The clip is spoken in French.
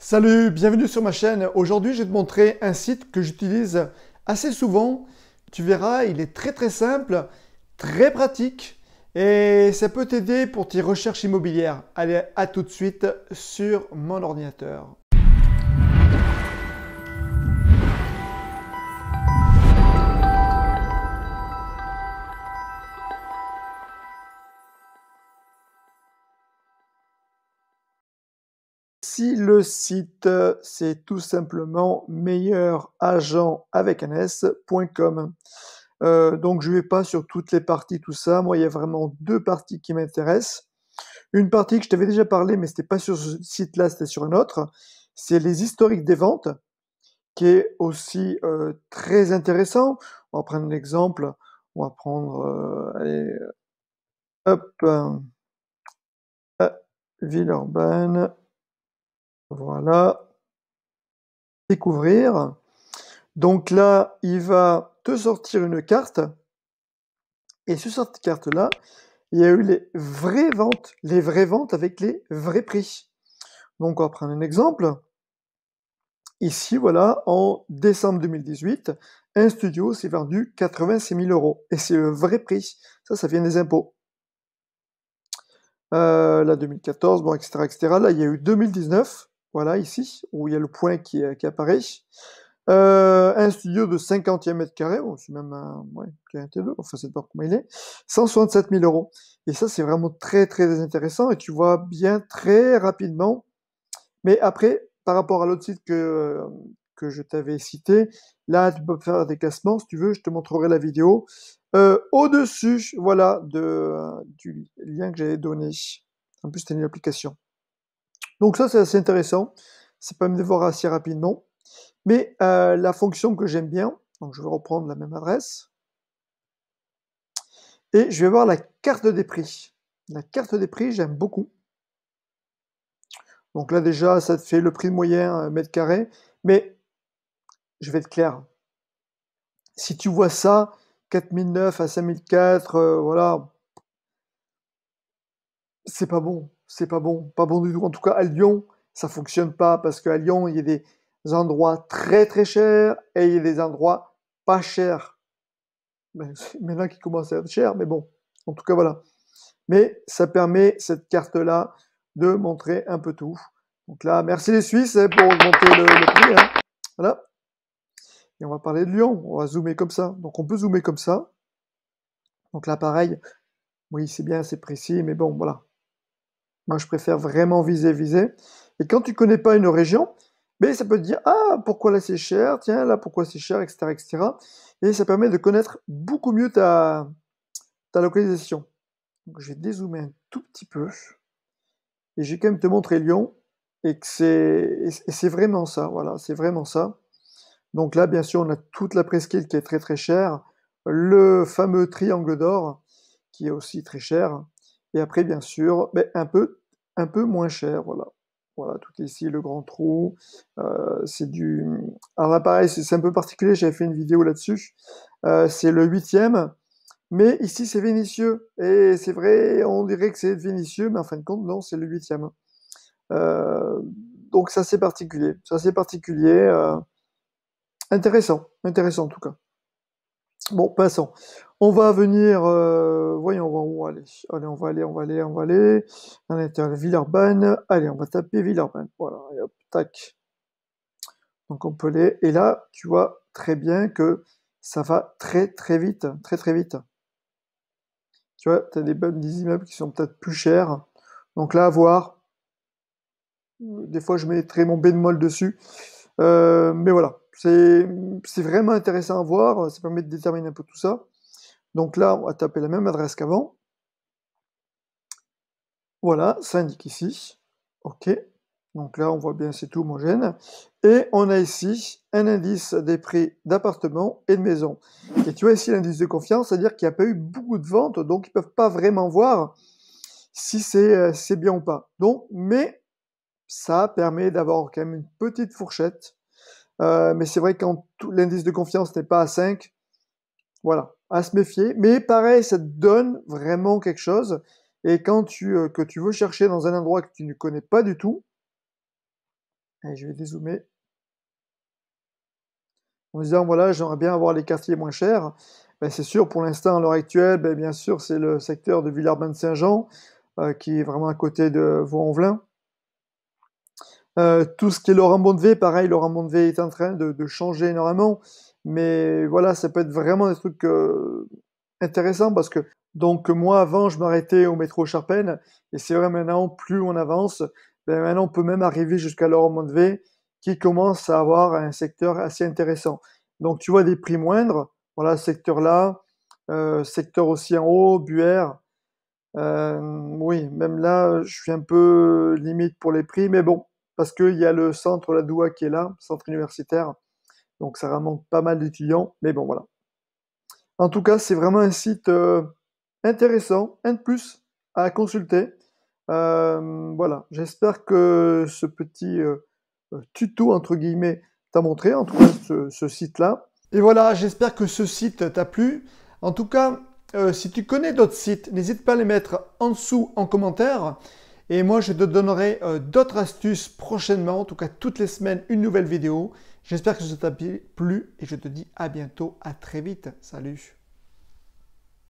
Salut, bienvenue sur ma chaîne. Aujourd'hui, je vais te montrer un site que j'utilise assez souvent. Tu verras, il est très simple, très pratique et ça peut t'aider pour tes recherches immobilières. Allez, à tout de suite sur mon ordinateur. Si le site, c'est tout simplement meilleuragent.com. Donc je ne vais pas sur toutes les parties, tout ça. Moi, il y a vraiment deux parties qui m'intéressent. Une partie que je t'avais déjà parlé, mais ce n'était pas sur ce site-là, c'était sur un autre. C'est les historiques des ventes, qui est aussi très intéressant. On va prendre un exemple. On va prendre, allez, hop, Villeurbanne. Voilà. Découvrir. Donc là, il va te sortir une carte. Et sur cette carte-là, il y a eu les vraies ventes avec les vrais prix. Donc on va prendre un exemple. Ici, voilà, en décembre 2018, un studio s'est vendu 86 000 euros. Et c'est le vrai prix. Ça vient des impôts. Là, 2014, bon, etc. Là, il y a eu 2019, voilà, ici, où il y a le point qui apparaît. Un studio de 50e mètre carré, bon, c'est même un, ouais, un T2, enfin, c'est pas comment il est, 167 000 euros. Et ça, c'est vraiment très intéressant et tu vois bien très rapidement. Mais après, par rapport à l'autre site que je t'avais cité, là, tu peux faire des classements, si tu veux, je te montrerai la vidéo. Au-dessus, voilà, du lien que j'avais donné. En plus, c'était une application. Donc ça, c'est assez intéressant. Ça permet de voir assez rapidement. Mais la fonction que j'aime bien, donc je vais reprendre la même adresse, et je vais voir la carte des prix. La carte des prix, j'aime beaucoup. Donc là déjà, ça te fait le prix moyen mètre carré, mais je vais être clair. Si tu vois ça, 4009 à 5004, voilà, c'est pas bon, pas bon du tout. En tout cas, à Lyon, ça fonctionne pas parce qu'à Lyon, il y a des endroits très chers et il y a des endroits pas chers. Ben, c'est maintenant qui commence à être cher, mais bon, en tout cas, voilà. Mais ça permet, cette carte-là, de montrer un peu tout. Donc là, merci les Suisses pour augmenter le prix, hein. Voilà. Et on va parler de Lyon. On va zoomer comme ça. Donc on peut zoomer comme ça. Donc là, pareil. Oui, c'est bien, c'est précis, mais bon, voilà. Moi, je préfère vraiment viser. Et quand tu connais pas une région, mais ça peut te dire, ah, pourquoi là c'est cher, tiens, là pourquoi c'est cher, etc. Et ça permet de connaître beaucoup mieux ta localisation. Donc, je vais dézoomer un tout petit peu. Et je vais quand même te montrer Lyon. Et c'est vraiment ça, voilà, c'est vraiment ça. Donc là, bien sûr, on a toute la presqu'île qui est très chère. Le fameux triangle d'or, qui est aussi très cher. Et après, bien sûr, ben, un peu moins cher, voilà. Voilà, tout est ici, le grand trou. C'est du... Alors là, pareil, c'est un peu particulier, j'avais fait une vidéo là-dessus. C'est le 8e, mais ici, c'est Vénissieux. Et c'est vrai, on dirait que c'est Vénissieux, mais en fin de compte, non, c'est le 8e. Euh, donc, ça, c'est particulier. Ça, c'est particulier. Intéressant en tout cas. Bon, passons. On va venir, voyons, on va où aller. Allez, on va aller. On est à Villeurbanne. Allez, on va taper Villeurbanne. Voilà, et hop, tac. Donc on peut aller. Et là, tu vois très bien que ça va très vite, très vite. Tu vois, tu as des immeubles qui sont peut-être plus chers. Donc là, à voir. Des fois, je mettrai mon bémol dessus. Mais voilà, c'est vraiment intéressant à voir. Ça permet de déterminer un peu tout ça. Donc là, on va taper la même adresse qu'avant. Voilà, ça indique ici. OK. Donc là, on voit bien, c'est tout homogène. Et on a ici un indice des prix d'appartements et de maisons. Et tu vois ici l'indice de confiance, c'est-à-dire qu'il n'y a pas eu beaucoup de ventes, donc ils ne peuvent pas vraiment voir si c'est bien ou pas. Donc, mais ça permet d'avoir quand même une petite fourchette. Mais c'est vrai que quand l'indice de confiance n'est pas à 5, voilà, à se méfier. Mais pareil, ça te donne vraiment quelque chose. Et quand que tu veux chercher dans un endroit que tu ne connais pas du tout, Et je vais dézoomer. En disant, voilà, j'aimerais bien avoir les quartiers moins chers. Ben, c'est sûr, pour l'instant, à l'heure actuelle, ben, bien sûr, c'est le secteur de Villeurbanne-Saint-Jean, qui est vraiment à côté de Vaux-en-Velin. Tout ce qui est Laurent-Bonnevé, pareil, Laurent-Bonnevé est en train de changer énormément. Mais voilà, ça peut être vraiment des trucs intéressants parce que donc moi avant je m'arrêtais au métro Charpennes et c'est vrai maintenant plus on avance, ben maintenant on peut même arriver jusqu'à Laurent-Bonnevé qui commence à avoir un secteur assez intéressant. Donc tu vois des prix moindres, voilà ce secteur-là, secteur aussi en haut, Buère, oui, même là, je suis un peu limite pour les prix, mais bon, parce qu'il y a le centre La Doua qui est là, centre universitaire, donc ça remonte pas mal d'étudiants, mais bon, voilà. En tout cas, c'est vraiment un site intéressant, un de plus à consulter. Voilà, j'espère que ce petit tuto, entre guillemets, t'a montré, en tout cas, ce site-là. Et voilà, j'espère que ce site t'a plu. En tout cas, si tu connais d'autres sites, n'hésite pas à les mettre en dessous en commentaire. Et moi, je te donnerai d'autres astuces prochainement, en tout cas toutes les semaines, une nouvelle vidéo. J'espère que ça t'a plu et je te dis à bientôt, à très vite. Salut!